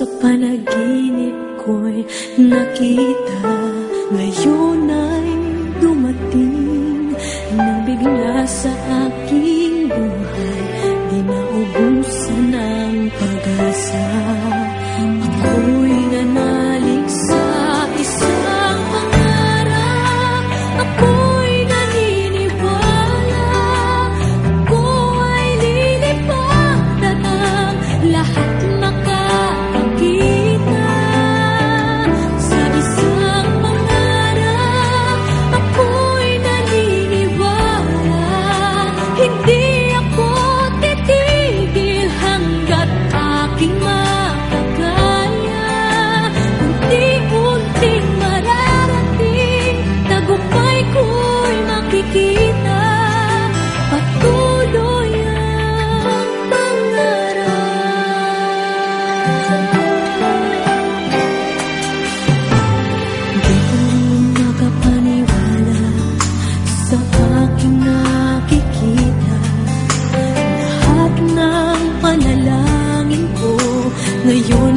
Sa panaginip ko'y nakita, ngayon ay dumating nang bigla sa aking buhay, di naubusan ng pag-asa. Ako'y nanalig sa isang pangarap, ako'y naniniwala, ako ay lilipad at ang lahat makakakita. Sa isang pangarap, ako'y naniniwala, hindi ako titigil hanggat aking makakaya. Unti-unting mararating, tagumpay ko'y makikita, patuloy ang pangarap. Di ko makapaniwala sa aking nakikita, lahat ng panalangin ko ngayon